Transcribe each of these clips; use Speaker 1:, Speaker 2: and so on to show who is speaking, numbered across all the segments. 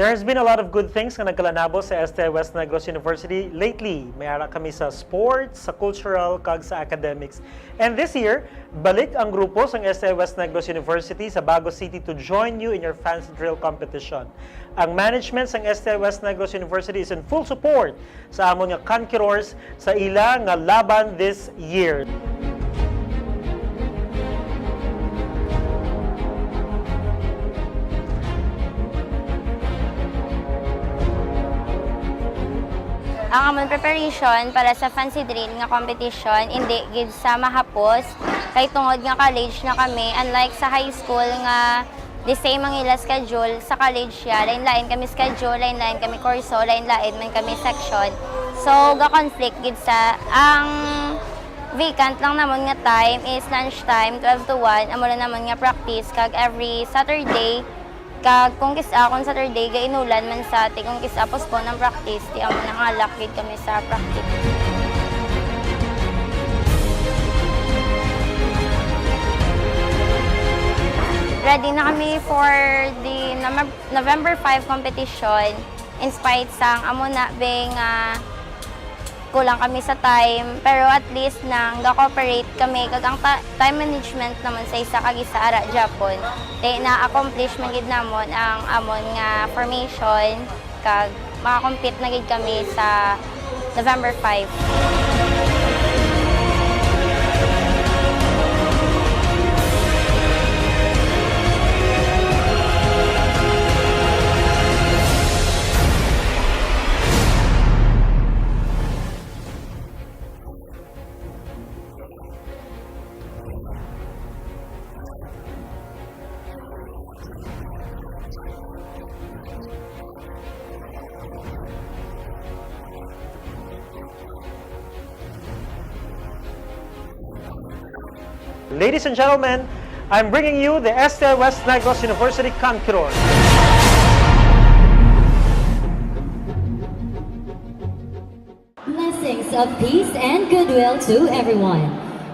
Speaker 1: There has been a lot of good things na nagkalanabo sa STI West Negros University lately. May ara kami sa sports, sa cultural, kag sa academics. And this year, balik ang grupo sa STI West Negros University sa Bago City to join you in your fancy drill competition. Ang management sa STI West Negros University is in full support sa amon nga conquerors sa ila nga laban this year.
Speaker 2: Ang amon preparation para sa fancy drill nga competition hindi gid sa mahapos kay tungod nga college na kami, unlike sa high school nga the same ang ila schedule. Sa college ya lain-lain kami schedule, lain-lain kami kurso, lain-lain man kami section. So ga conflict gid sa ang vacant lang namon nga time is lunch time 12 to 1. Amo lang namon nga practice kag every Saturday. Kag kung kisa akong Saturday, gainulan man sa ati. Kung kisa postpone ng practice, di amo nangalak gid kami sa practice. Ready na kami for the November 5 competition. In spite sang amo na being kulang kami sa time, pero at least nang ga-cooperate kami kag ang time management naman sa isa kag isa ara Japon. Di na-accomplish man gid namon ang amon nga formation kag maka-compete na gid kami sa November 5.
Speaker 1: Ladies and gentlemen, I'm bringing you the STI West Negros University conquerors.
Speaker 3: Blessings of peace and goodwill to everyone.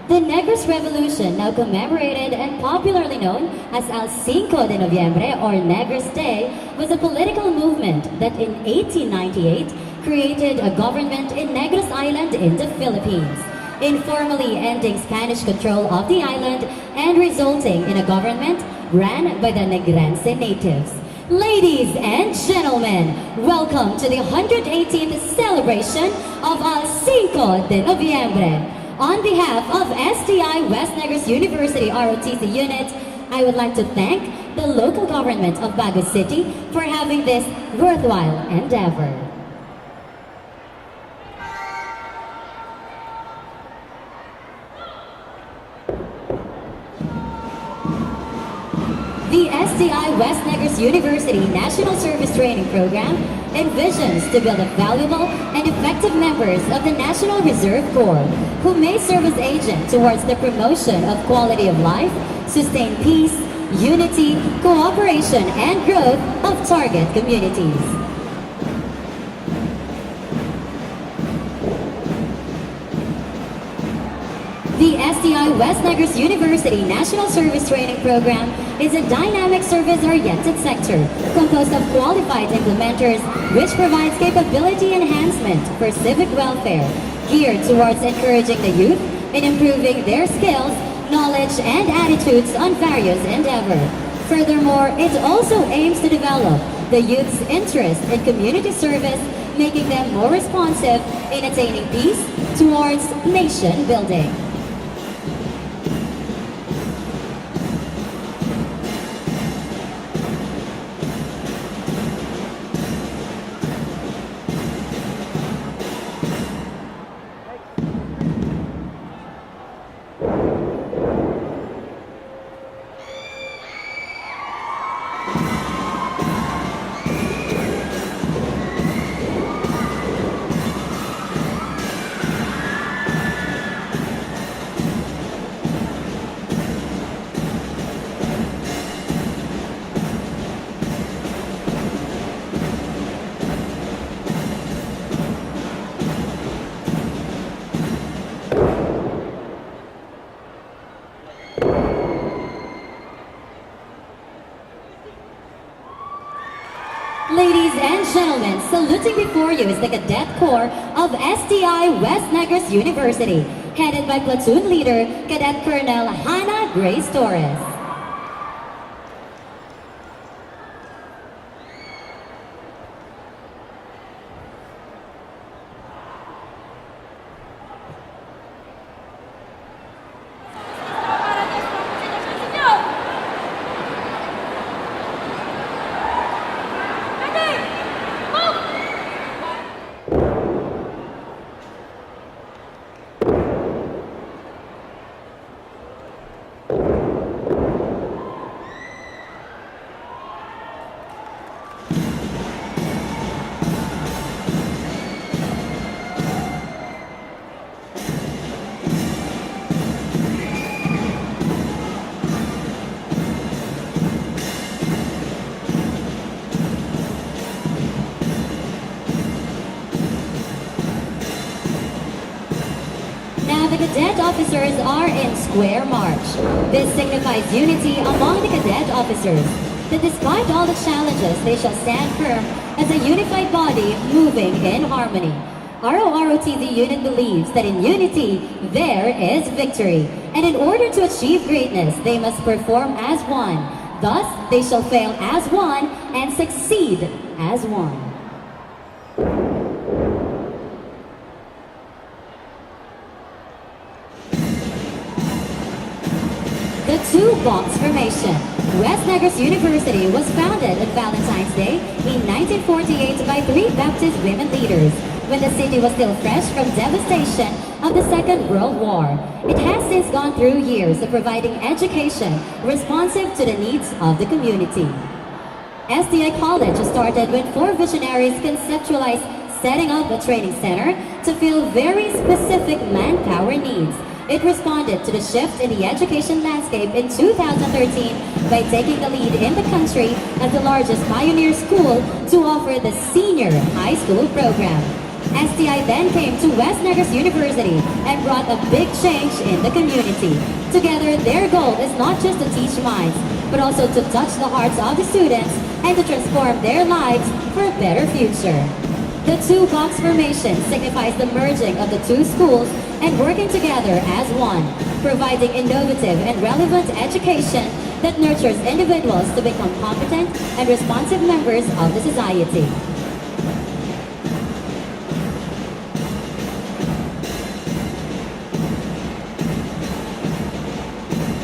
Speaker 3: The Negros Revolution, now commemorated and popularly known as el 5 de Noviembre or Negros Day, was a political movement that in 1898 created a government in Negros Island in the Philippines, informally ending Spanish control of the island and resulting in a government ran by the Negrense natives. Ladies and gentlemen, welcome to the 118th celebration of el 5 de Noviembre. On behalf of STI West Negros University ROTC unit, I would like to thank the local government of Bago City for having this worthwhile endeavor. The STI West Negros University National Service Training Program envisions to build a valuable and effective members of the National Reserve Corps who may serve as agent towards the promotion of quality of life, sustain peace, unity, cooperation, and growth of target communities. The STI West Negros University National Service Training Program is a dynamic service-oriented sector composed of qualified implementers which provides capability enhancement for civic welfare, geared towards encouraging the youth in improving their skills, knowledge, and attitudes on various endeavors. Furthermore, it also aims to develop the youth's interest in community service, making them more responsive in attaining peace towards nation building. Ladies and gentlemen, saluting before you is the Cadet Corps of STI West Negros University, headed by Platoon Leader, Cadet Colonel Hannah Grace Torres. Now the cadet officers are in square march. This signifies unity among the cadet officers, that despite all the challenges, they shall stand firm as a unified body moving in harmony. ROTC unit believes that in unity, there is victory. And in order to achieve greatness, they must perform as one. Thus, they shall fail as one and succeed as one. The two-box formation. West Negros University was founded on Valentine's Day in 1948 by three Baptist women leaders, when the city was still fresh from devastation of the Second World War. It has since gone through years of providing education responsive to the needs of the community. STI College started when four visionaries conceptualized setting up a training center to fill very specific manpower needs. It responded to the shift in the education landscape in 2013 by taking the lead in the country as the largest pioneer school to offer the senior high school program. STI then came to West Negros University and brought a big change in the community. Together, their goal is not just to teach minds, but also to touch the hearts of the students and to transform their lives for a better future. The two-box formation signifies the merging of the two schools and working together as one, providing innovative and relevant education that nurtures individuals to become competent and responsive members of the society.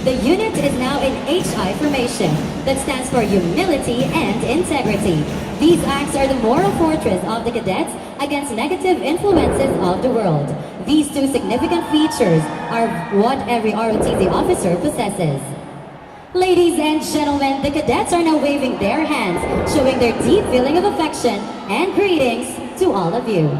Speaker 3: The unit is now in HI formation, that stands for humility and integrity. These acts are the moral fortress of the cadets against negative influences of the world. These two significant features are what every ROTC officer possesses. Ladies and gentlemen, the cadets are now waving their hands, showing their deep feeling of affection and greetings to all of you.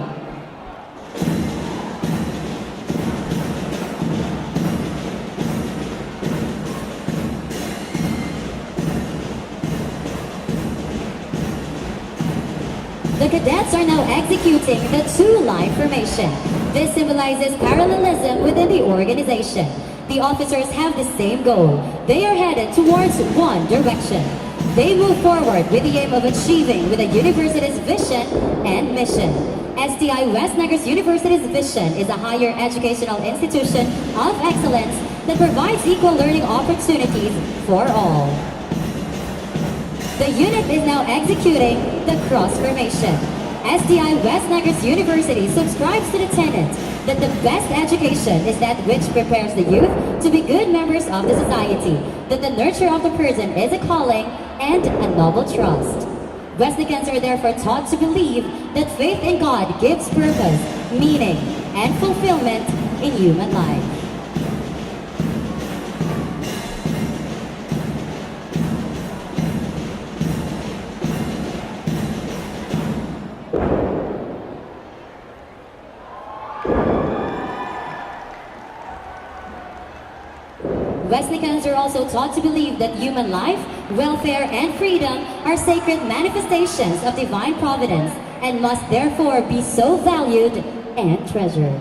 Speaker 3: The cadets are now executing the two-line formation. This symbolizes parallelism within the organization. The officers have the same goal. They are headed towards one direction. They move forward with the aim of achieving with the university's vision and mission. STI West Negros University's vision is a higher educational institution of excellence that provides equal learning opportunities for all. The unit is now executing the cross formation. STI West Negros University subscribes to the tenet that the best education is that which prepares the youth to be good members of the society, that the nurture of the person is a calling and a noble trust. Westnicans are therefore taught to believe that faith in God gives purpose, meaning, and fulfillment in human life. Westnicans are also taught to believe that human life, welfare, and freedom are sacred manifestations of divine providence and must therefore be so valued and treasured.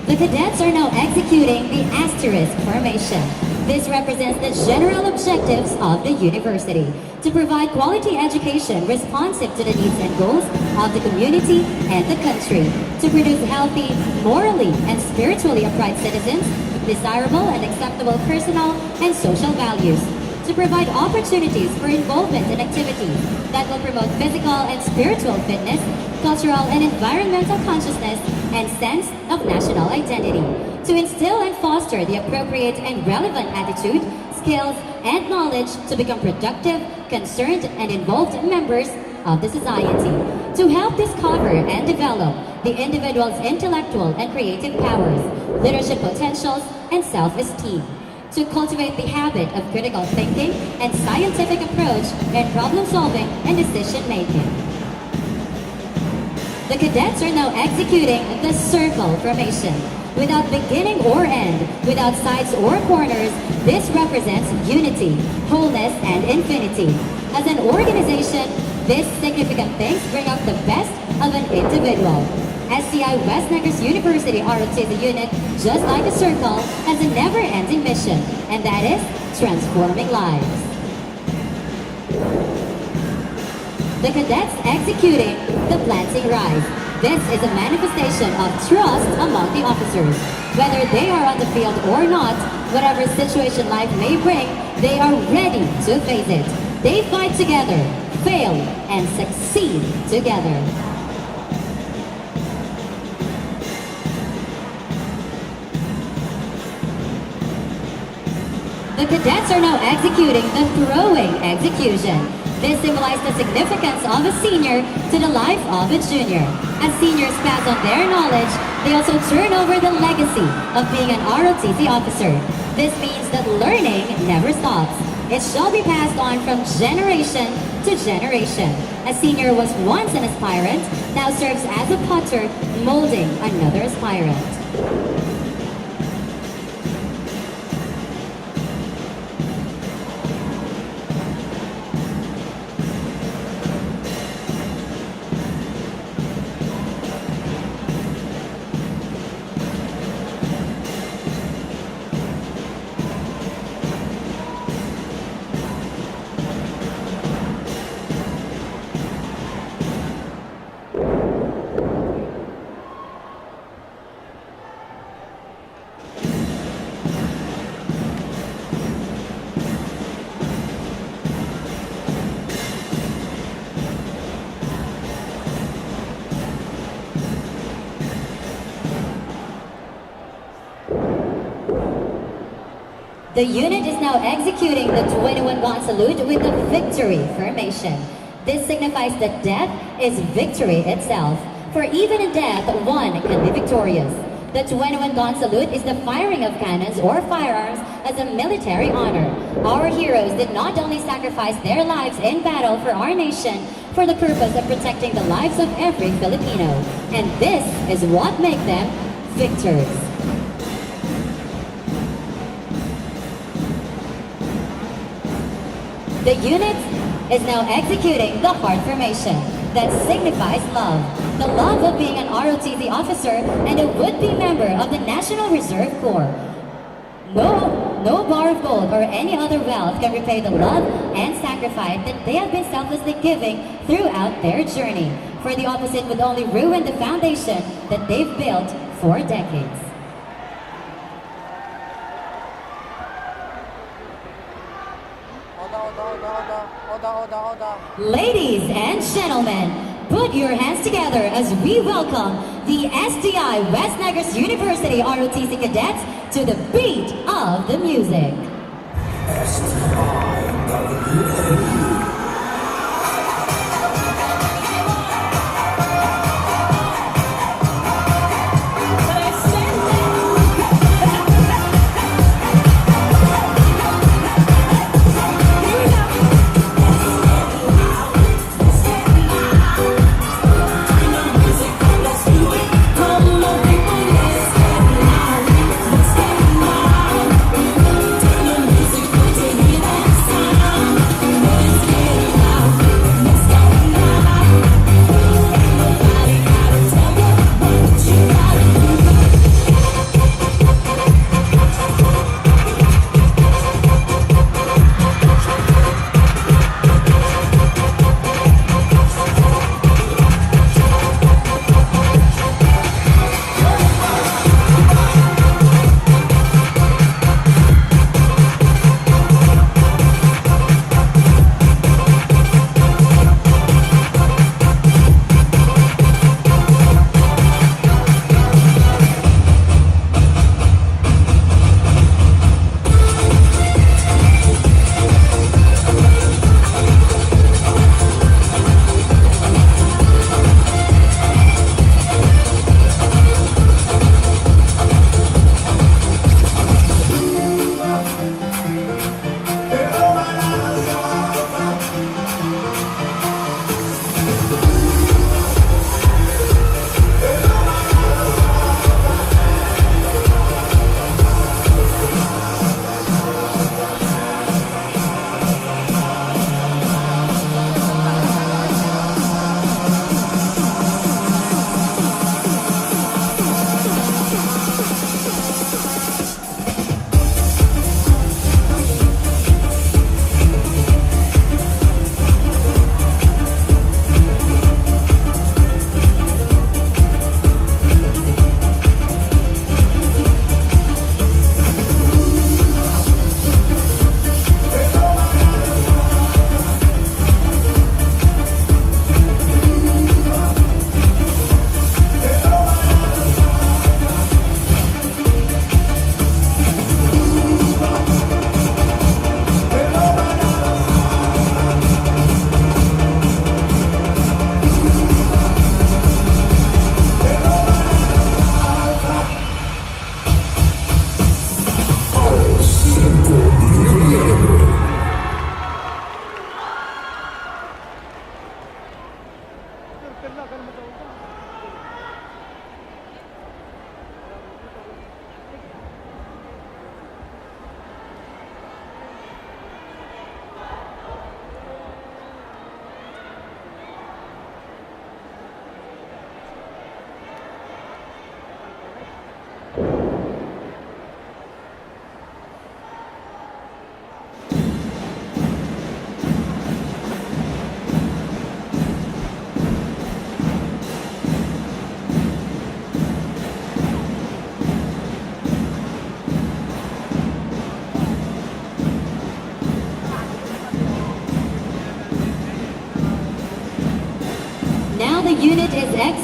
Speaker 3: The cadets are now executing the asterisk formation. This represents the general objectives of the university to provide quality education responsive to the needs and goals of the community and the country, to produce healthy, morally and spiritually upright citizens, desirable and acceptable personal and social values, to provide opportunities for involvement in activities that will promote physical and spiritual fitness, cultural and environmental consciousness, and sense of national identity, to instill and foster the appropriate and relevant attitude, skills, and knowledge to become productive, concerned, and involved members of the society, to help discover and develop the individual's intellectual and creative powers, leadership potentials, and self-esteem, to cultivate the habit of critical thinking and scientific approach in problem solving and decision making. The cadets are now executing the circle formation. Without beginning or end, without sides or corners, this represents unity, wholeness, and infinity. As an organization, these significant things bring out the best of an individual. SCI West Negros University ROTC unit, just like a circle, has a never-ending mission, and that is transforming lives. The cadets executing the planting rise. This is a manifestation of trust among the officers. Whether they are on the field or not, whatever situation life may bring, they are ready to face it. They fight together, fail, and succeed together. The cadets are now executing the throwing execution. This symbolizes the significance of a senior to the life of a junior. As seniors pass on their knowledge, they also turn over the legacy of being an ROTC officer. This means that learning never stops. It shall be passed on from generation to generation. A senior was once an aspirant, now serves as a putter, molding another aspirant. The unit is now executing the 21-gun salute with the victory formation. This signifies that death is victory itself. For even in death, one can be victorious. The 21-gun salute is the firing of cannons or firearms as a military honor. Our heroes did not only sacrifice their lives in battle for our nation for the purpose of protecting the lives of every Filipino. And this is what makes them victors. The unit is now executing the heart formation that signifies love. The love of being an ROTC officer and a would-be member of the National Reserve Corps. No bar of gold or any other wealth can repay the love and sacrifice that they have been selflessly giving throughout their journey. For the opposite would only ruin the foundation that they've built for decades. Ladies and gentlemen, put your hands together as we welcome the SDI West Negros University ROTC cadets to the beat of the music.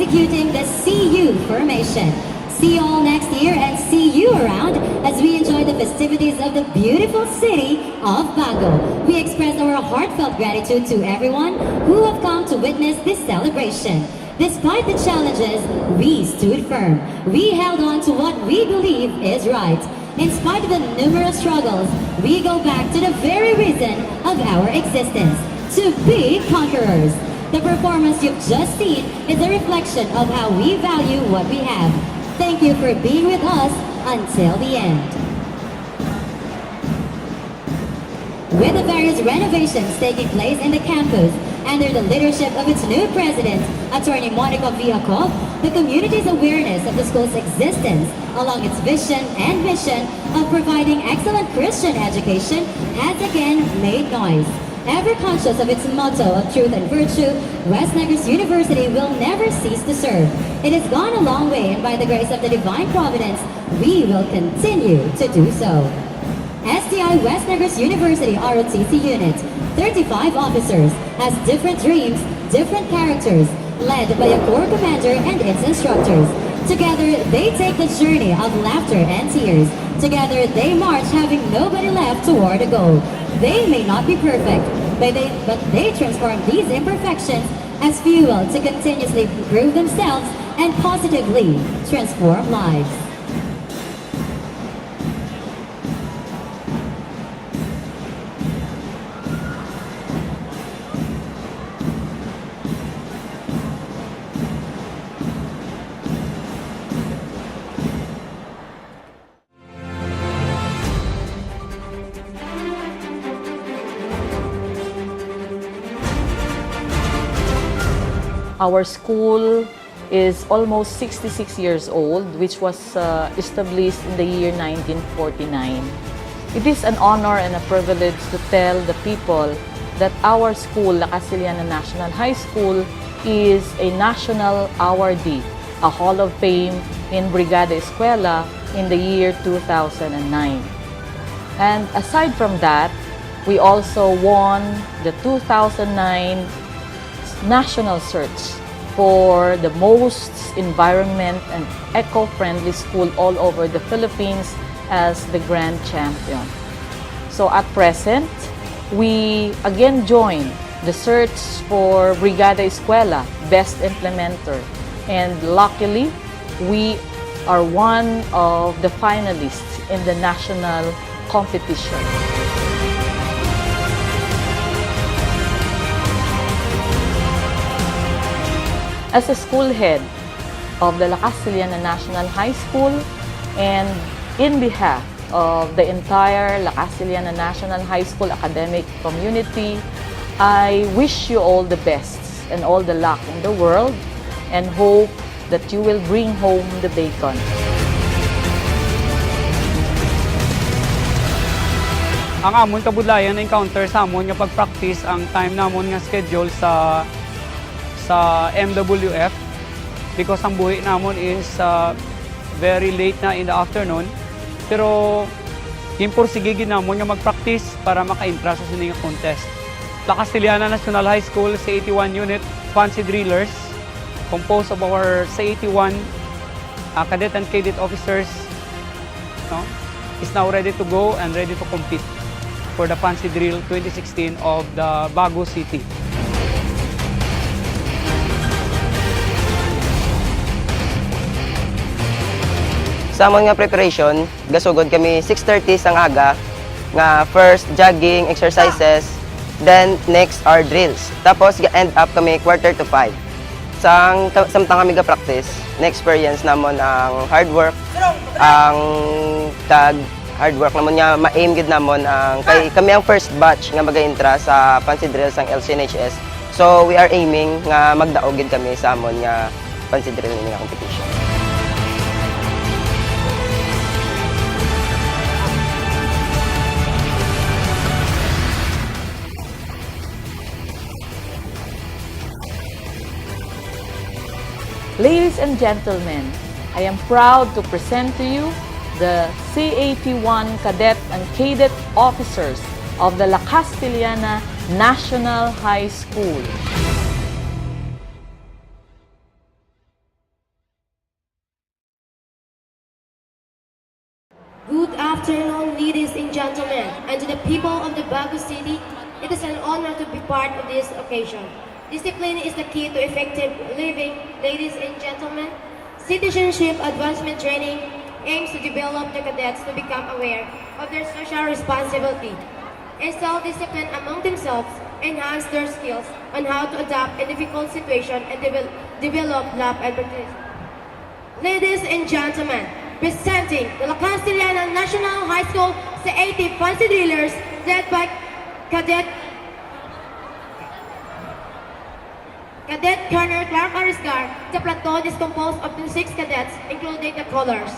Speaker 3: executing the CU formation. See you all next year and see you around as we enjoy the festivities of the beautiful city of Bago. We express our heartfelt gratitude to everyone who have come to witness this celebration. Despite the challenges, we stood firm. We held on to what we believe is right. In spite of the numerous struggles, we go back to the very reason of our existence, to be conquerors. The performance you've just seen is a reflection of how we value what we have. Thank you for being with us until the end. With the various renovations taking place in the campus, under the leadership of its new president, Attorney Monica Viacov, the community's awareness of the school's existence along its vision and mission of providing excellent Christian education has again made noise. Ever conscious of its motto of truth and virtue, West Negros University will never cease to serve. It has gone a long way, and by the grace of the divine providence, we will continue to do so. STI West Negros University ROTC Unit, 35 officers, has different dreams, different characters, led by a core commander and its instructors. Together, they take the journey of laughter and tears. Together, they march having nobody left toward a goal. They may not be perfect, but they transform these imperfections as fuel to continuously improve themselves and positively transform lives.
Speaker 4: Our school is almost 66 years old, which was established in the year 1949. It is an honor and a privilege to tell the people that our school, La Casiliana National High School, is a national awardee, a Hall of Fame in Brigada Escuela in the year 2009. And aside from that, we also won the 2009 national search for the most environment and eco-friendly school all over the Philippines as the grand champion. So at present, we again join the search for Brigada Escuela, best implementer. And luckily, we are one of the finalists in the national competition. As a school head of the La Casiliana National High School, and in behalf of the entire La Casiliana National High School academic community, I wish you all the best and all the luck in the world, and hope that you will bring home the bacon.
Speaker 5: Ang amon kabudlayan na encounter sa amon nga pag-practice ang time namon nga schedule sa MWF, because ang buhi namon is very late na in the afternoon. Pero impursigigin namon nga mag-practice para maka-intra sa sining contest. La Casiliana National High School sa 81 unit fancy drillers, composed of our sa 81 cadet and cadet officers, no, is now ready to go and ready to compete for the fancy drill 2016 of the Bago City.
Speaker 6: Sa among nga preparation, gasugod kami 6:30 sang aga nga first jogging exercises, then next are drills. Tapos end up kami 4:45. Samtang kami ga-practice, na-experience namon ang hard work, ang hard work namon nga ma-aim gid namon ang kami ang first batch nga maga-intra sa fancy drills ang LCNHS. So we are aiming nga magdaog gid kami sa amon nga fancy drill nga competition.
Speaker 4: Ladies and gentlemen, I am proud to present to you the C81 Cadet and Cadet Officers of the La Casiliana National High School.
Speaker 7: afternoon, ladies and gentlemen, and to the people of the Bago City. It is an honor to be part of this occasion. Discipline is the key to effective living, ladies and gentlemen. Citizenship advancement training aims to develop the cadets to become aware of their social responsibility, instill discipline among themselves, enhance their skills on how to adapt in difficult situations, and develop love and participation. Ladies and gentlemen, presenting the La Castellana National High School CINCO Fancy Drillers led by Cadet Colonel Clark Arisgar. The platoon is composed of 6 cadets, including the colors.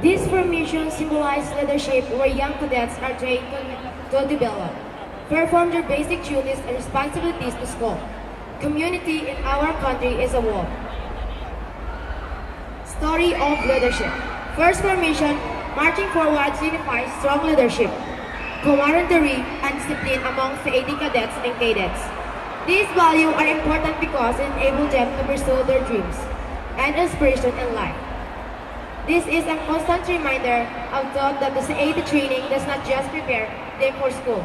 Speaker 7: This formation symbolizes leadership where young cadets are trained to develop, perform their basic duties and responsibilities to school. Community in our country is a wall. Story of leadership. First formation, marching forward signifies strong leadership, camaraderie, and discipline amongst the 80 cadets and cadets. These values are important because it enables them to pursue their dreams and aspirations in life. This is a constant reminder of thought that the CAT training does not just prepare them for school.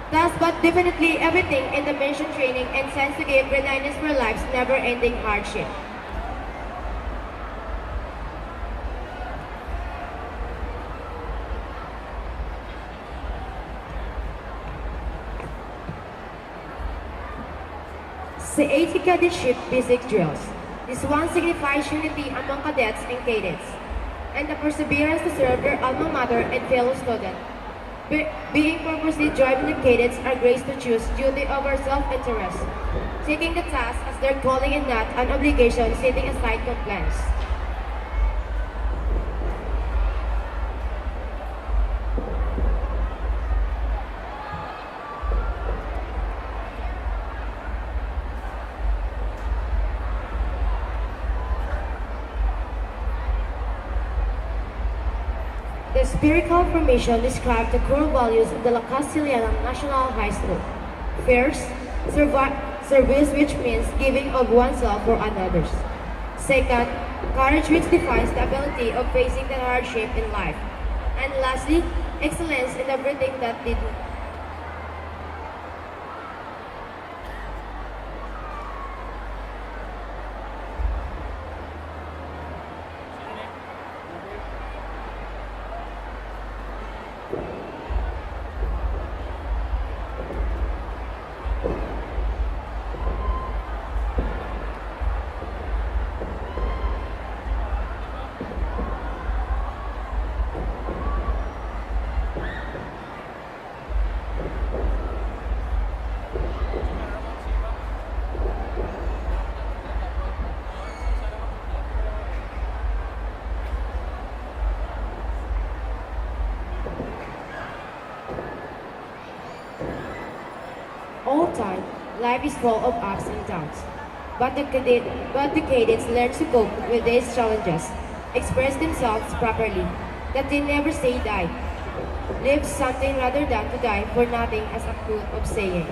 Speaker 7: Thus, but definitely everything in the mentioned training intends to give readiness for life's never-ending hardship. CAT Cadetship Basic Drills. This one signifies unity among cadets and cadets, and the perseverance to serve their alma mater and fellow students. Being purposely driving the cadets are grace to choose duty over self-interest, taking the task as their calling and not an obligation, setting aside complaints. The spherical formation describes the core values of the La Castellana National High School. First, service, which means giving of oneself for others. Second, courage, which defines the ability of facing the hardship in life. And lastly, excellence in everything that they do. All time, life is full of ups and downs, but the cadets learn to cope with these challenges, express themselves properly, that they never say die. live something rather than to die for nothing as a quote of saying.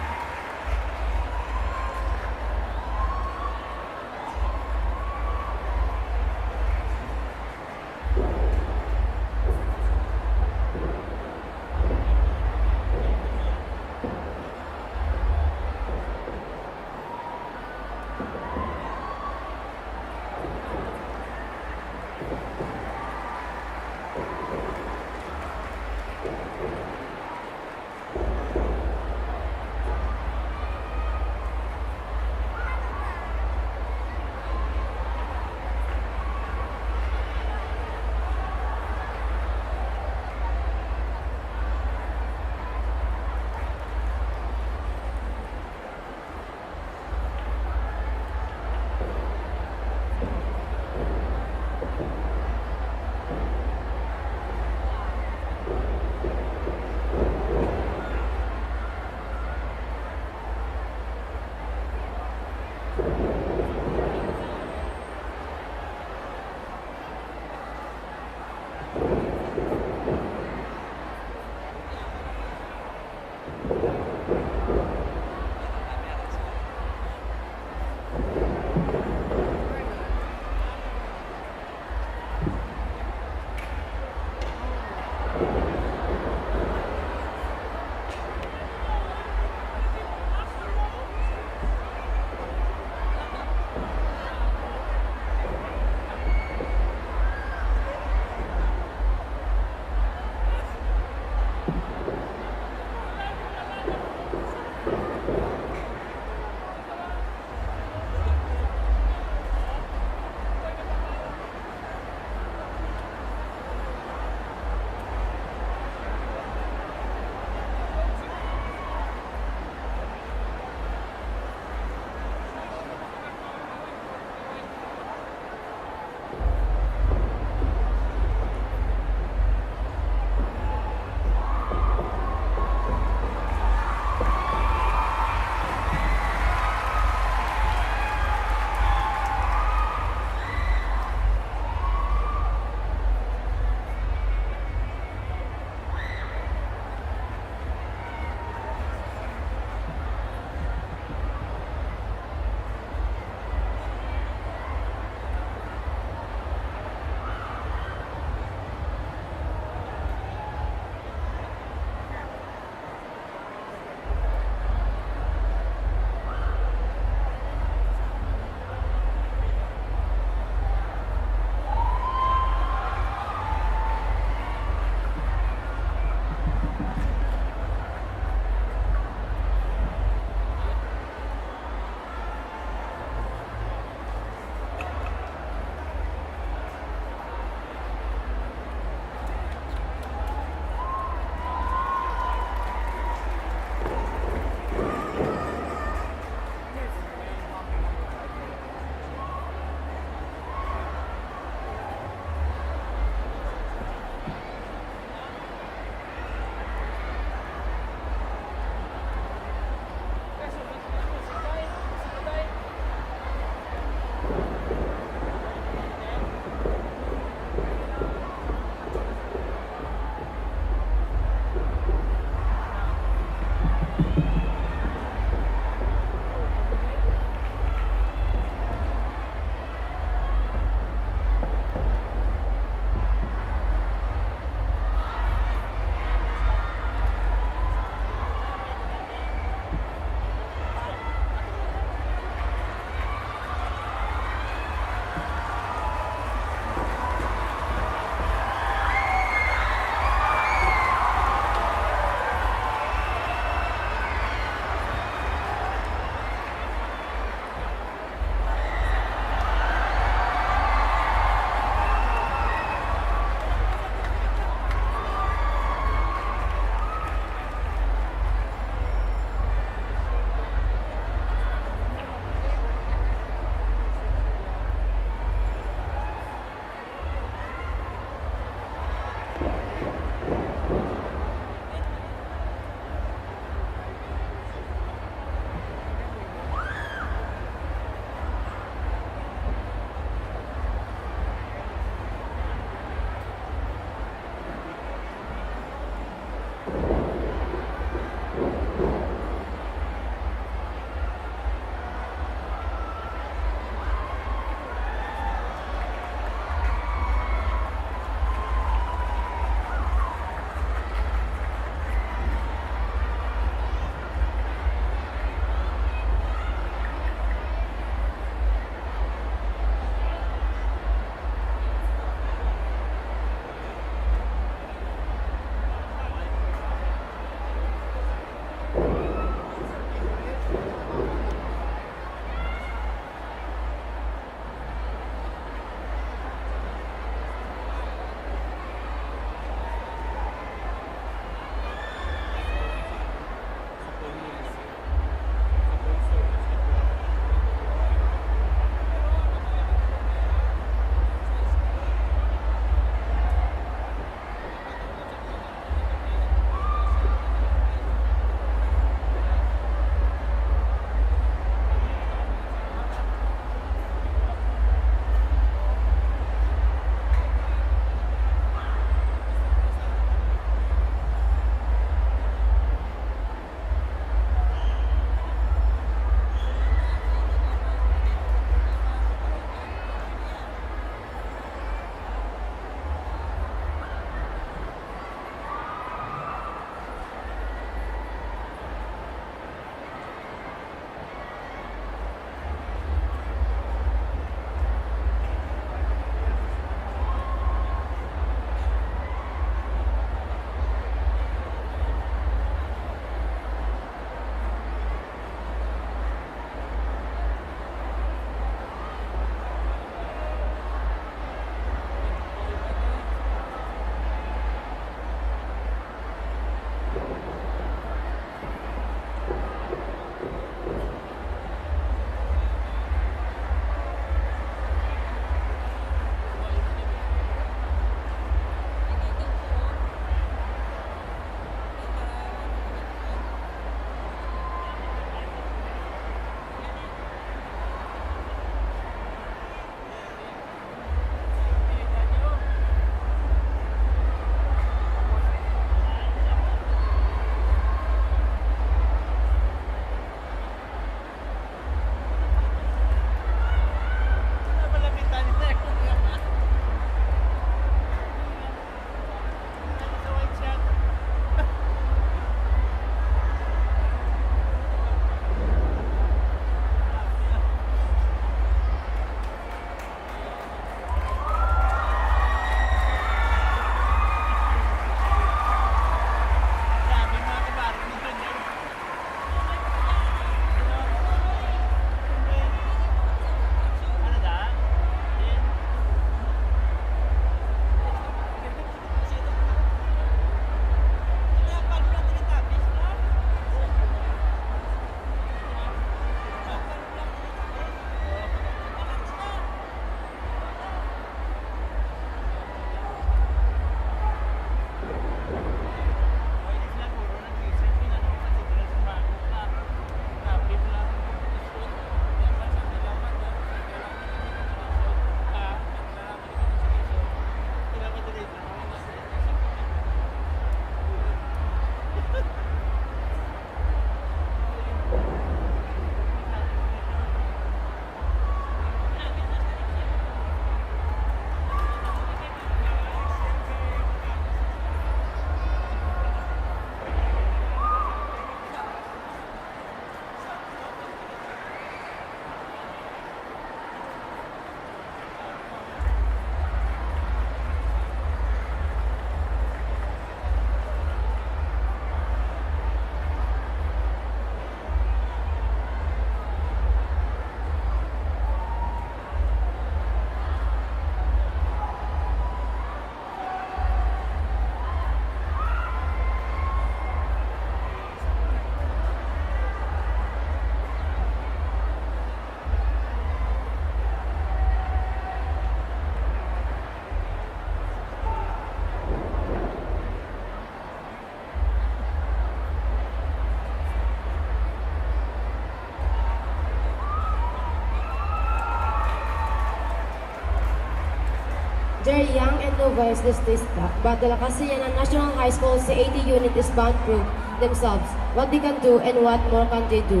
Speaker 7: They're young and novice listista, but the La Casillana National High School C80 unit is bound to prove themselves, what they can do and what more can they do.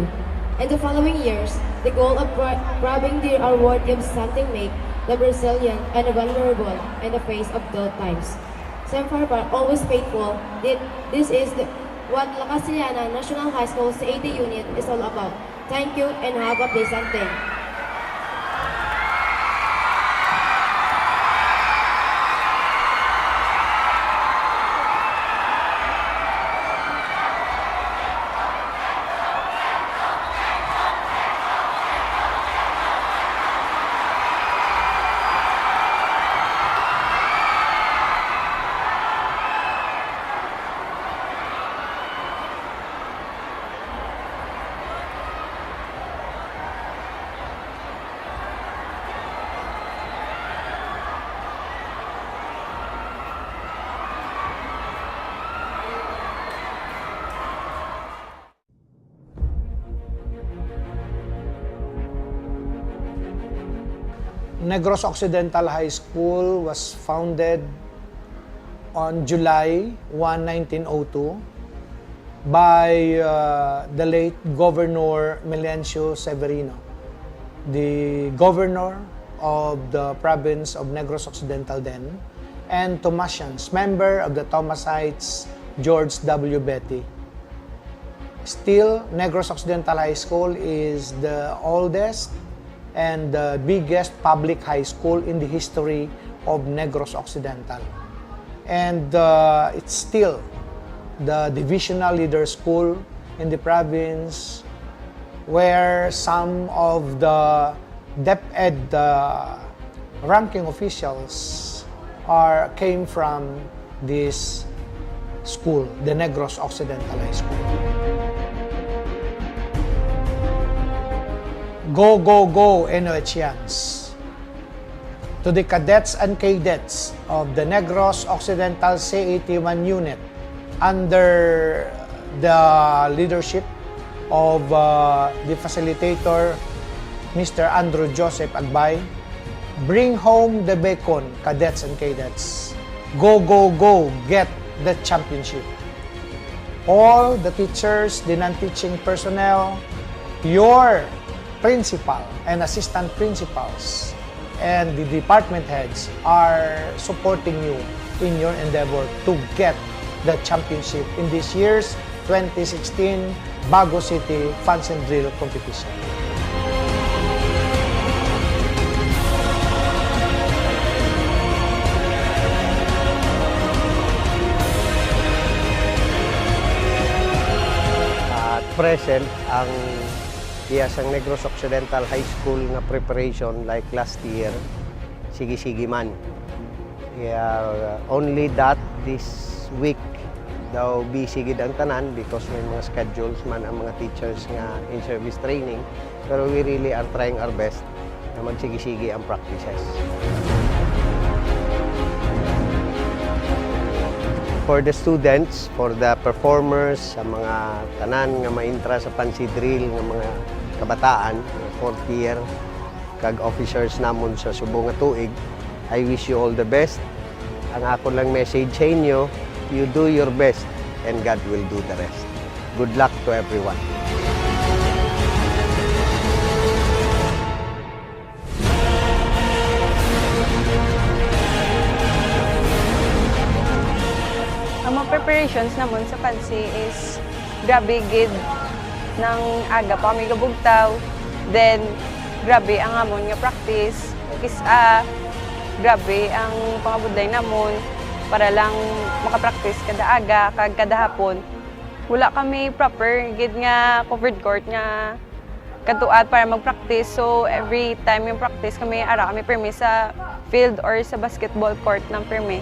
Speaker 7: In the following years, the goal of grabbing the award is something make the Brazilian and vulnerable in the face of dull times. Semper always faithful. This is what La Casillana National High School C80 unit is all about. Thank you and have a pleasant day.
Speaker 8: Negros Occidental High School was founded on July 1, 1902 by the late Governor Melencio Severino, the governor of the province of Negros Occidental then, and Thomasians, member of the Thomasites, George W. Betty. Still, Negros Occidental High School is the oldest and the biggest public high school in the history of Negros Occidental. And it's still the divisional leader school in the province where some of the DepEd ranking officials came from this school, the Negros Occidental High School. Go, go, go, NOHians! To the cadets and cadets of the Negros Occidental C81 unit under the leadership of the facilitator, Mr. Andrew Joseph Agbay, bring home the bacon, cadets and cadets. Go, go, go, get the championship. All the teachers, the non-teaching personnel, your principal and assistant principals and the department heads are supporting you in your endeavor to get the championship in this year's 2016 Bago City Fancy Drill Competition.
Speaker 9: At present, ang ang Negros Occidental High School nga preparation like last year, sige-sige man. Only that this week daw busy gid ang tanan because may mga schedules man ang mga teachers nga in-service training. Pero we really are trying our best na magsige-sige ang practices. For the students, for the performers, sa mga tanan nga ma-intra sa fancy drill nga mga kabataan, 4th year, kag officers namon sa subong nga tuig, I wish you all the best. Ang ako lang message sa inyo, you do your best and God will do the rest. Good luck to everyone.
Speaker 10: Ang mga preparations naman sa fancy is grabe gid ng aga pa kami gabugtaw. Then, grabe ang amon nga practice. Grabe ang pangabudlay namon para lang makapractice kada aga, kag kada hapon. Wala kami proper gid nga covered court nga katuad para mag-practice. So, every time yung practice kami, kami permi sa field or sa basketball court ng permi.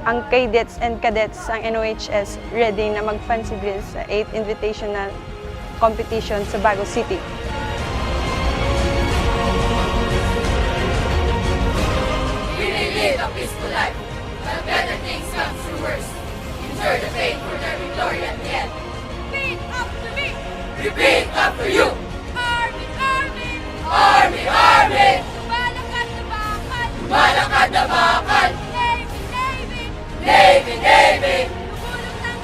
Speaker 10: Ang cadets and cadets, ang NOHS, ready na mag-fancy drill sa 8th Invitational competition sa Bago City.
Speaker 11: We may live a peaceful life, but better things come through worse. Endure the pain for their glory at the end. Repeat after me! Repeat after you! Army, Army! Army, Army! Tumalak at tumakan! Lumalakad na bakal.
Speaker 12: Navy, Navy,
Speaker 11: Navy, Navy,
Speaker 12: tumulong ng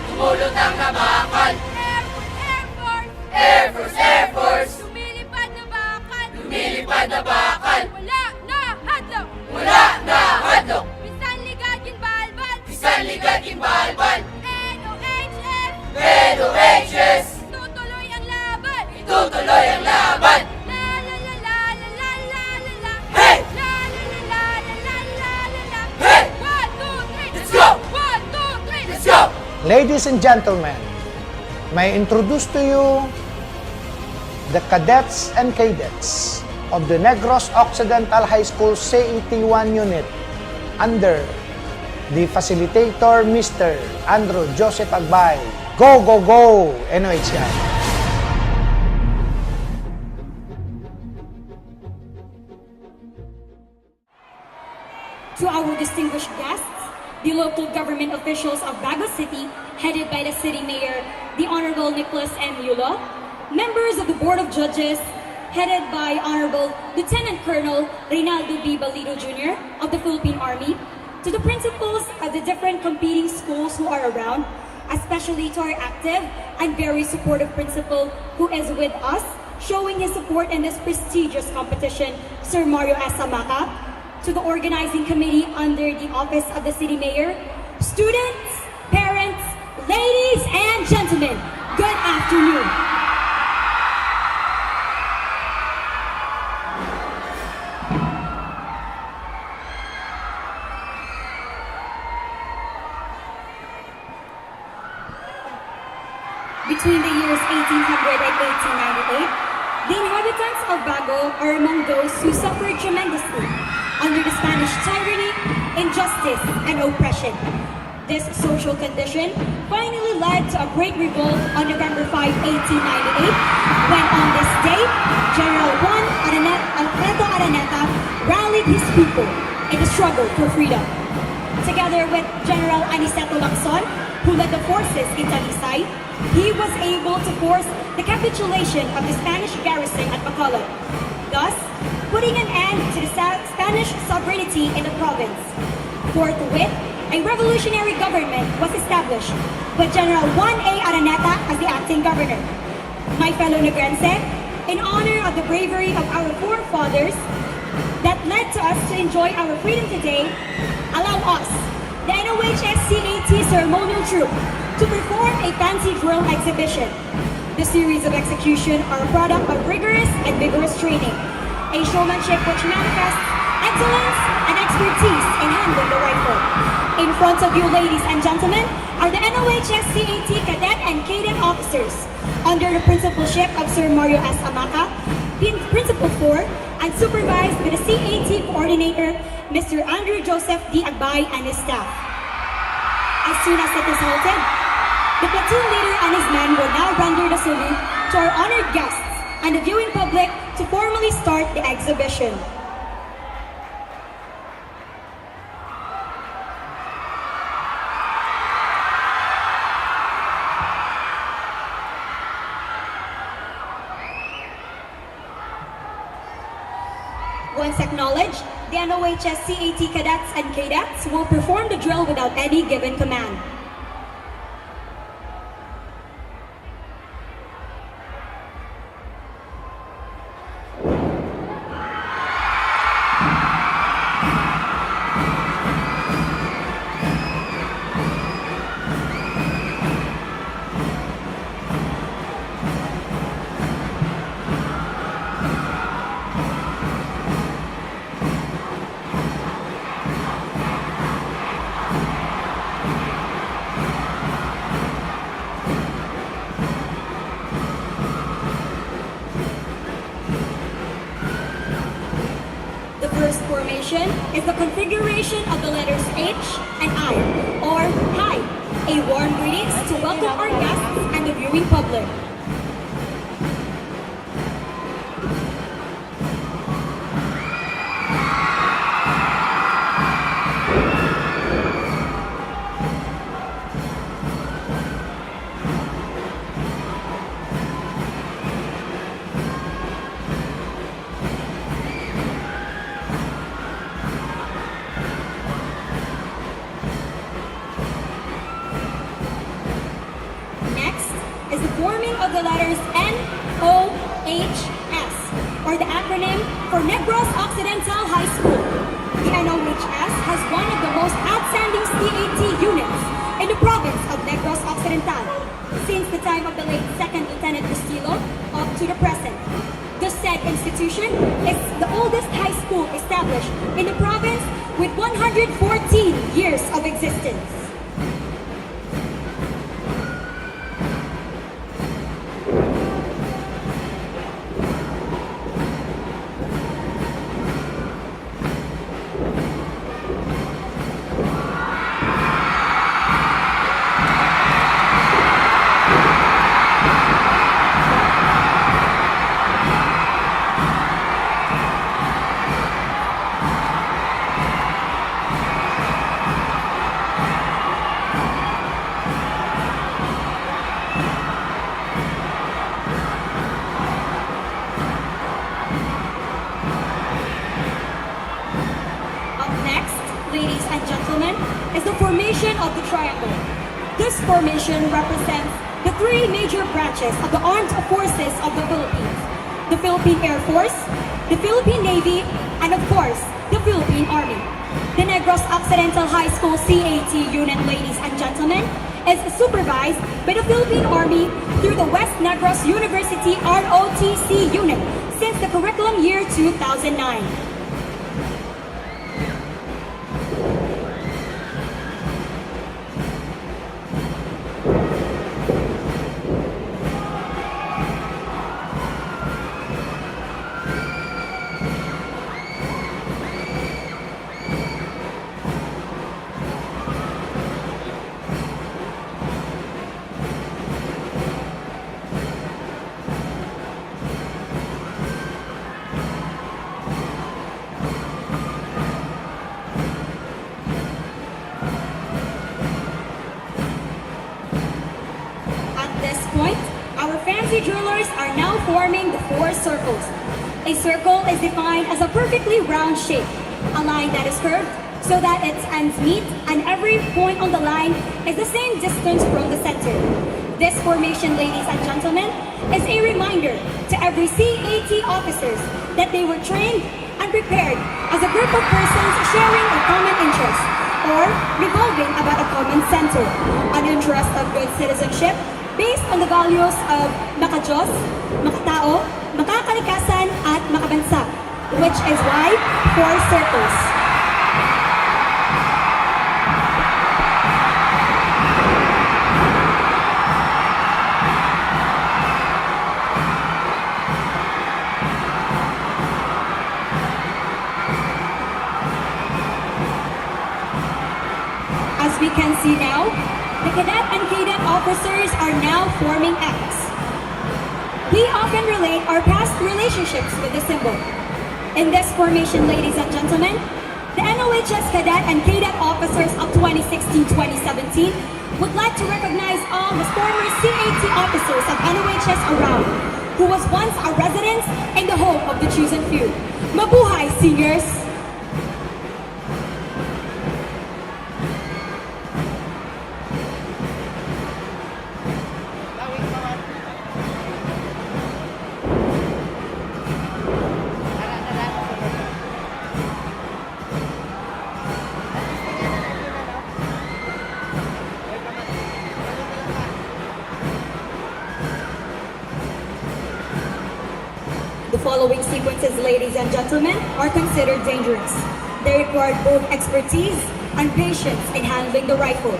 Speaker 11: tumulutang
Speaker 12: nabakal.
Speaker 11: na bakal.
Speaker 12: Air Force, Air Force,
Speaker 11: Air Force, Air Force,
Speaker 12: lumilipad na bakal.
Speaker 11: lumilipad na bakal.
Speaker 12: Wala na hadlok.
Speaker 11: Wala na hadlok.
Speaker 12: Bisan ligad ginbalbal.
Speaker 11: Bisan ligad ginbalbal.
Speaker 12: NOHS,
Speaker 11: NOHS,
Speaker 12: tutuloy ang laban.
Speaker 11: itutuloy ang laban.
Speaker 12: La la la la la la la la la.
Speaker 11: Hey!
Speaker 12: La la la la la la la la la.
Speaker 11: Hey!
Speaker 12: 1, 2, 3.
Speaker 11: Let's go!
Speaker 12: 1, 2, 3.
Speaker 11: Let's go!
Speaker 8: Ladies and gentlemen, may I introduce to you the cadets and cadets of the Negros Occidental High School CET1 unit under the facilitator, Mr. Andrew Joseph Agbay. Go, go, go, NOHL!
Speaker 13: To our distinguished guests, the local government officials of Bago City, headed by the city mayor, the Honorable Nicholas M. Yulo, members of the Board of Judges, headed by Honorable Lieutenant Colonel Reynaldo B. Balido Jr. of the Philippine Army, to the principals of the different competing schools who are around, especially to our active and very supportive principal who is with us, showing his support in this prestigious competition, Sir Mario S. Samaka, to the organizing committee under the office of the city mayor, students, parents, ladies and gentlemen, good afternoon. Between the years 1800 and 1898, the inhabitants of Bago are among those who suffered tremendously under the Spanish tyranny, injustice, and oppression. This social condition finally led to a great revolt on November 5, 1898, when on this day, General Juan Alfredo Araneta rallied his people in the struggle for freedom. Together with General Aniceto Lacson, who led the forces in Talisay, he was able to force the capitulation of the Spanish garrison at Bacolod, thus putting an end to the Spanish sovereignty in the province. Forthwith, a revolutionary government was established with General Juan A. Araneta as the acting governor. My fellow Negrense, in honor of the bravery of our forefathers that led to us to enjoy our freedom today, allow us, the NOHS-CAT ceremonial troop, to perform a fancy drill exhibition. The series of execution are a product of rigorous and vigorous training, a showmanship which manifests excellence and expertise in handling the rifle. In front of you, ladies and gentlemen, are the NOHS-CAT cadet and cadet officers under the principalship of Sir Mario S. Amaka, Principal 4, and supervised by the CAT coordinator, Mr. Andrew Joseph D. Agbay and his staff. As soon as it is halted, the platoon leader and his men will now render the salute to our honored guests and the viewing public to formally start the exhibition. Once acknowledged, the NOHS-CAT cadets and cadets will perform the drill without any given command. First formation is the configuration of the letters H and I, or Hi, a warm greetings to welcome our guests and the viewing public. is the forming of the letters NOHS, or the acronym for Negros Occidental High School. The NOHS has one of the most outstanding CAT units in the province of Negros Occidental since the time of the late 2nd Lieutenant Bustillo up to the present. The said institution is the oldest high school established in the province with 114 years of existence. Ladies and gentlemen, is the formation of the triangle. This formation represents the three major branches of the armed forces of the Philippines: the Philippine Air Force, the Philippine Navy, and of course, the Philippine Army. The Negros Occidental High School CAT unit, ladies and gentlemen, is supervised by the Philippine Army through the West Negros University ROTC unit since the curriculum year 2009. Drillers are now forming the four circles. A circle is defined as a perfectly round shape, a line that is curved so that its ends meet and every point on the line is the same distance from the center. This formation, ladies and gentlemen, is a reminder to every CAT officers that they were trained and prepared as a group of persons sharing a common interest or revolving about a common center, an interest of good citizenship based on the values of makajos, makatao, makakalikasan, at makabansa, which is why four circles. As we can see now, the cadet and cadet officers are now forming acts. We often relate our past relationships with the symbol. In this formation, ladies and gentlemen, the NOHS cadet and cadet officers of 2016-2017 would like to recognize all the former CAT officers of NOHS around, who was once our residents in the home of the chosen few. Mabuhay, seniors! The following sequences, ladies and gentlemen, are considered dangerous. They require both expertise and patience in handling the rifle.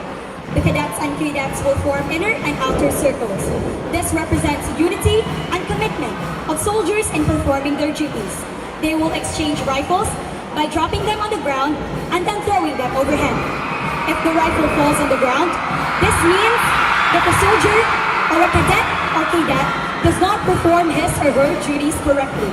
Speaker 13: The cadets and cadettes will form inner and outer circles. This represents unity and commitment of soldiers in performing their duties. They will exchange rifles by dropping them on the ground and then throwing them overhead. If the rifle falls on the ground, this means that the soldier or a cadet or cadet does not perform his or her duties correctly.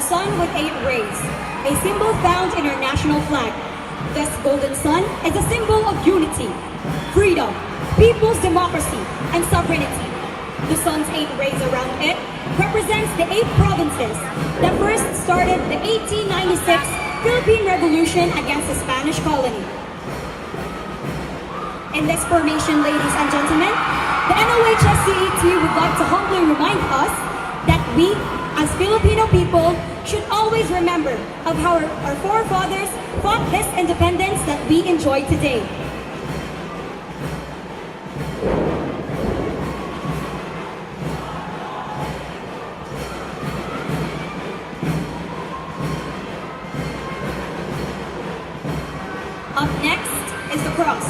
Speaker 13: sun with 8 rays, a symbol found in our national flag. This golden sun is a symbol of unity, freedom, people's democracy, and sovereignty. The sun's 8 rays around it represents the 8 provinces that first started the 1896 Philippine Revolution against the Spanish colony. In this formation, ladies and gentlemen, the NOHS-CET would like to humbly remind us that we, as Filipino people, should always remember of how our forefathers fought this independence that we enjoy today. Up next is the cross.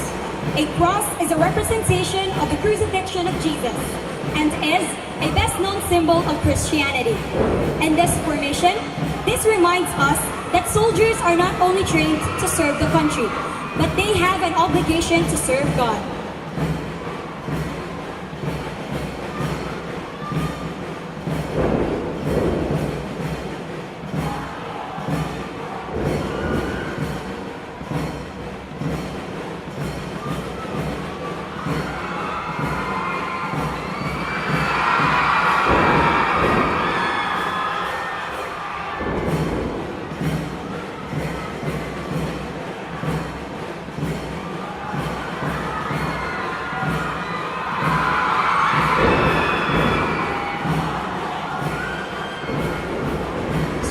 Speaker 13: A cross is a representation of the crucifixion of Jesus and is a best-known symbol of Christianity. In this formation, this reminds us that soldiers are not only trained to serve the country, but they have an obligation to serve God.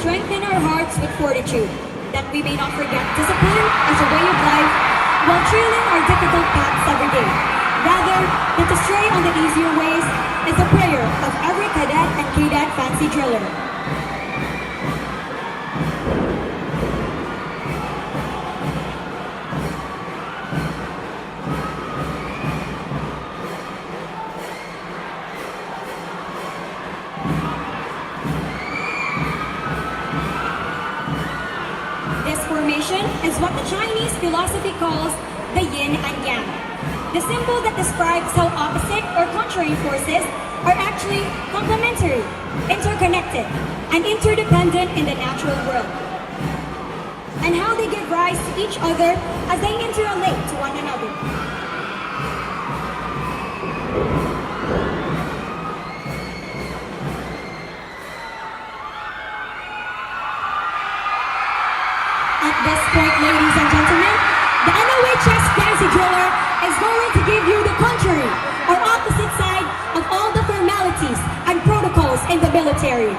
Speaker 13: Strengthen our hearts with fortitude, that we may not forget discipline as a way of life while trailing our difficult paths every day. Rather than to stray on the easier ways is the prayer of every cadet and cadet fancy driller. Is what the Chinese philosophy calls the yin and yang, the symbol that describes how opposite or contrary forces are actually complementary, interconnected, and interdependent in the natural world, and how they give rise to each other as they interrelate to one another. At this point, ladies and gentlemen, the NOHS Fancy Driller is going to give you the contrary or opposite side of all the formalities and protocols in the military.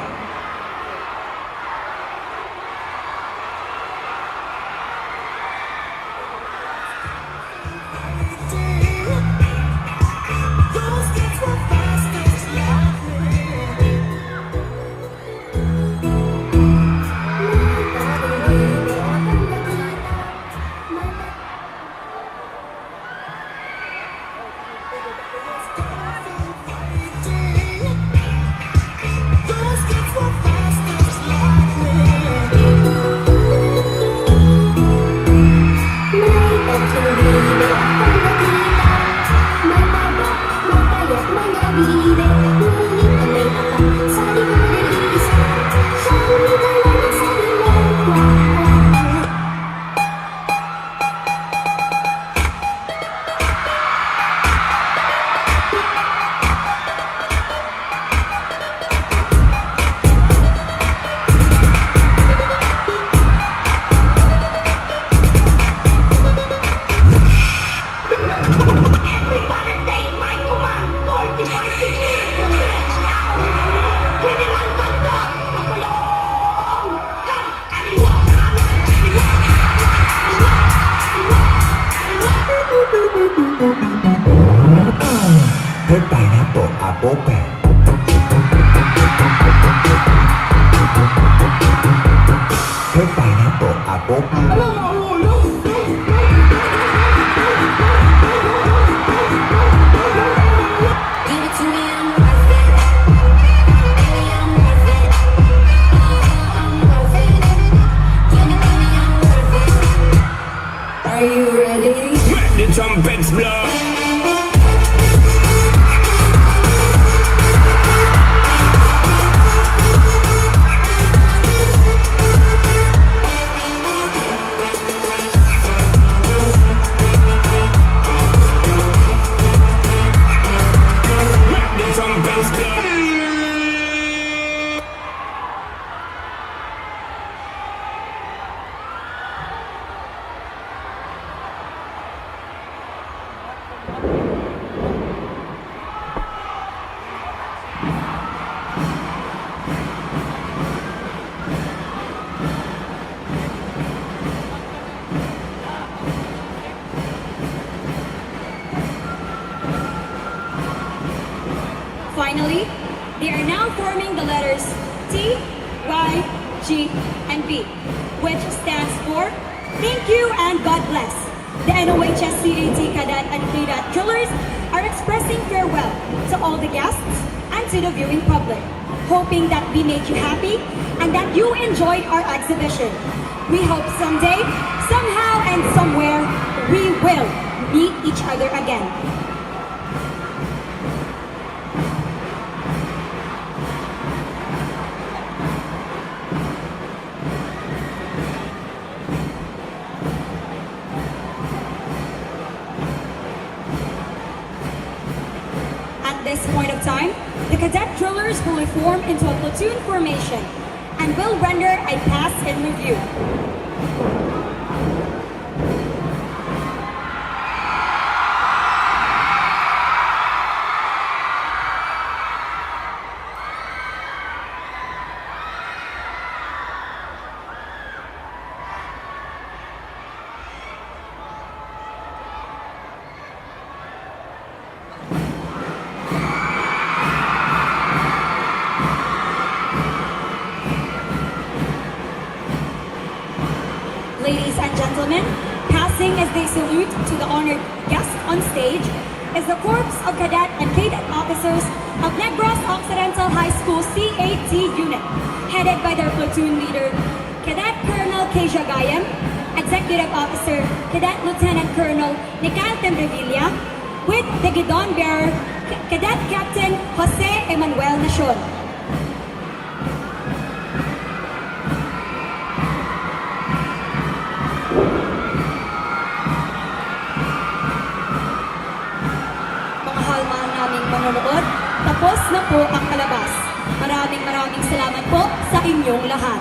Speaker 11: Are you ready? Let the trumpets blow.
Speaker 13: ready? They are now forming the letters T, Y, G, and B, which stands for Thank You and God Bless. The NOHS CAT Cadet and Cadet Drillers are expressing farewell to all the guests and to the viewing public, hoping that we made you happy and that you enjoyed our exhibition. We hope someday, somehow, and somewhere, we will meet each other again. At this point of time, the cadet drillers will reform into a platoon formation and will render a pass in review. Ladies and gentlemen, passing as they salute to the honored guest on stage is the Corps of Cadet and Cadet Officers of Negros Occidental High School CAT Unit, headed by their platoon leader, Cadet Colonel Keja Gayam, Executive Officer, Cadet Lieutenant Colonel Nical Tembrevilla, with the Guidon Bearer, Cadet Captain Jose Emanuel Nashon. Manonood, tapos na po ang palabas. Maraming salamat po sa inyong lahat.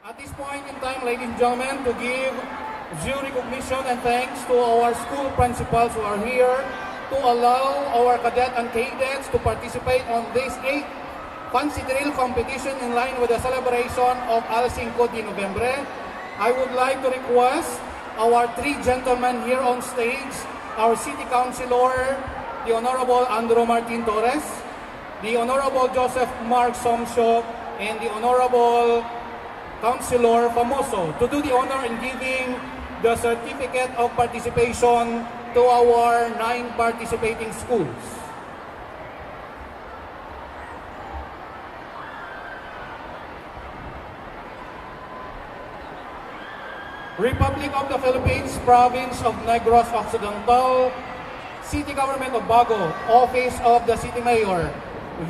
Speaker 14: At this point in time, ladies and gentlemen, to give due recognition and thanks to our school principals who are here, to allow our cadet and cadets to participate on this 8th Fancy Drill competition in line with the celebration of Al 5 de Noviembre. I would like to request our three gentlemen here on stage, our City Councilor, the Honorable Andrew Martin Torres, the Honorable Joseph Mark Somsho, and the Honorable Councilor Famoso, to do the honor in giving the certificate of participation to our 9 participating schools. Republic of the Philippines, Province of Negros Occidental, City Government of Bago, Office of the City Mayor.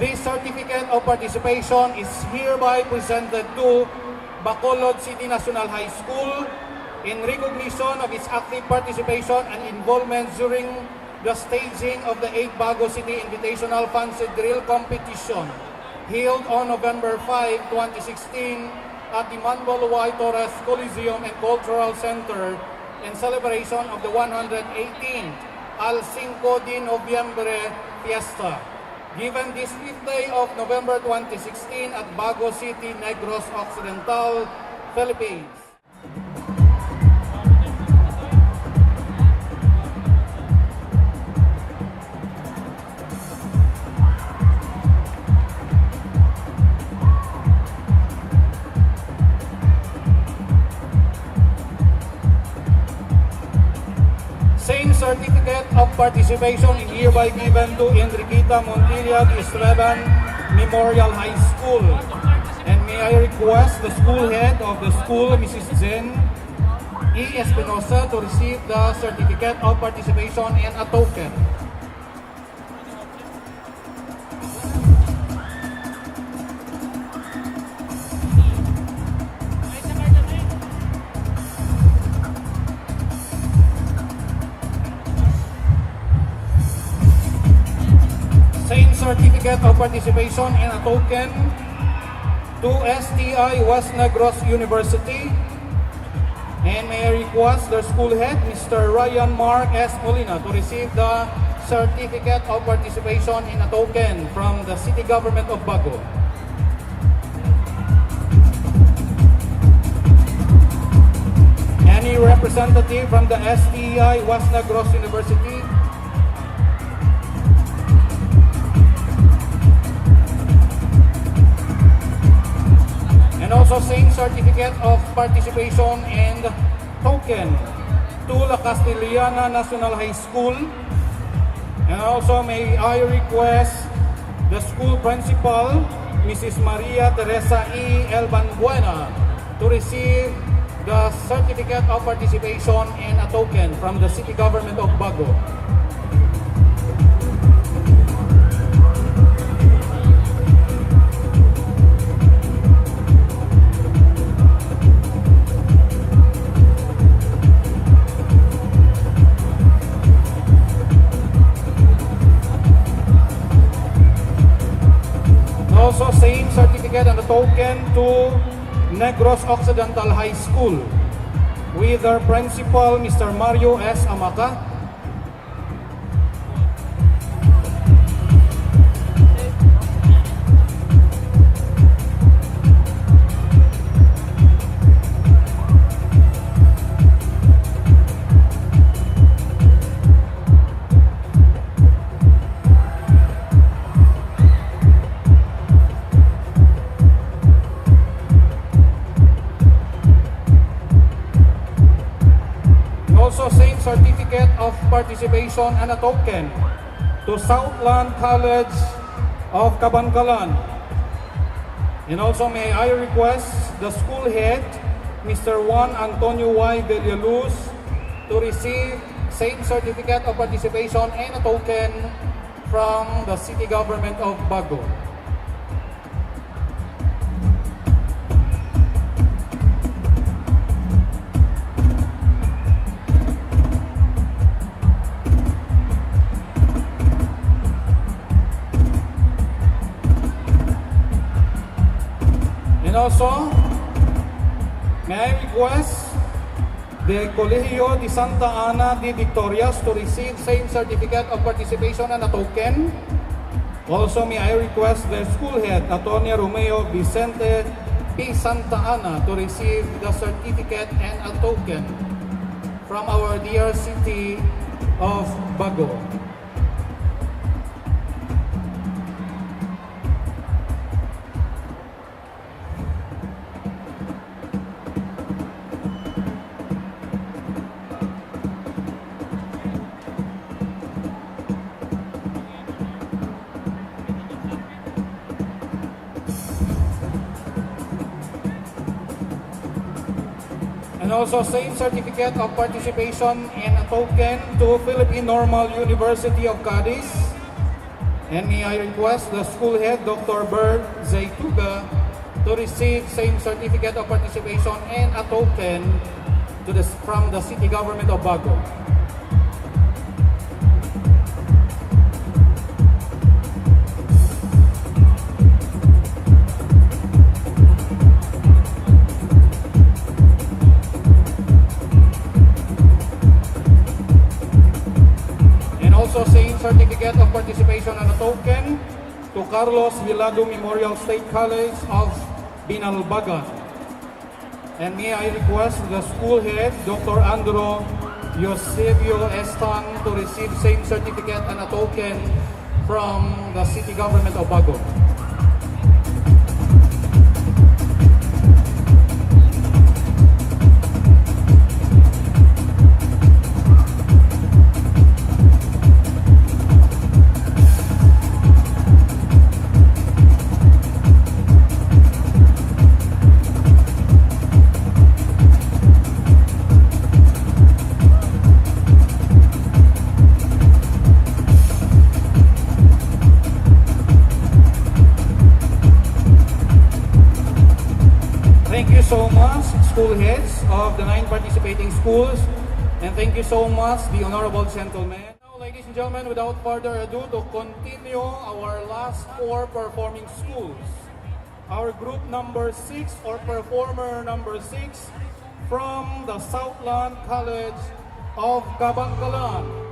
Speaker 14: This certificate of participation is hereby presented to Bacolod City National High School in recognition of its active participation and involvement during the staging of the 8th Bago City Invitational Fancy Drill Competition held on November 5, 2016 at the Manuel Y. Torres Coliseum and Cultural Center in celebration of the 118th Al 5 de Noviembre Fiesta, given this 5th day of November 2016 at Bago City, Negros Occidental, Philippines. Same certificate of participation is hereby given to Enriqueta Montilla de Esteban Memorial High School. And may I request the school head of the school, Mrs. Jen E. Espinosa, to receive the certificate of participation and a token. Same certificate of participation and a token to STI West Negros University. And may I request their school head, Mr. Ryan Mark S. Molina, to receive the certificate of participation in a token from the City Government of Bago. Any representative from the STI West Negros University? And also same certificate of participation and token to La Castellana National High School. And also may I request the school principal, Mrs. Maria Teresa E. Elbanbuena, to receive the certificate of participation and a token from the City Government of Bago. Also same certificate and a token to Negros Occidental High School with their principal, Mr. Mario S. Amaka. Also same certificate of participation and a token to Southland College of Cabancalan. And also may I request the school head, Mr. Juan Antonio Y. Villaluz, to receive same certificate of participation and a token from the City Government of Bago. And also, may I request the Colegio de Santa Ana de Victorias to receive same certificate of participation and a token. Also, may I request the school head, Atty. Romeo Vicente P. Santa Ana, to receive the certificate and a token from our dear city of Bago. And also same certificate of participation and a token to Philippine Normal University of Cadiz. And may I request the school head, Dr. Bert Zaytuga, to receive same certificate of participation and a token from the City Government of Bago. Also same certificate of participation and a token to Carlos Vilado Memorial State College of Binalbagan. And may I request the school head, Dr. Andro Eusebio Estan, to receive same certificate and a token from the City Government of Bago. Thank you so much, school heads of the 9 participating schools, and thank you so much, the honorable gentlemen. Now, ladies and gentlemen, without further ado, to continue our last 4 performing schools. Our group number 6, or performer number 6, from the Southland College of Cabancalan.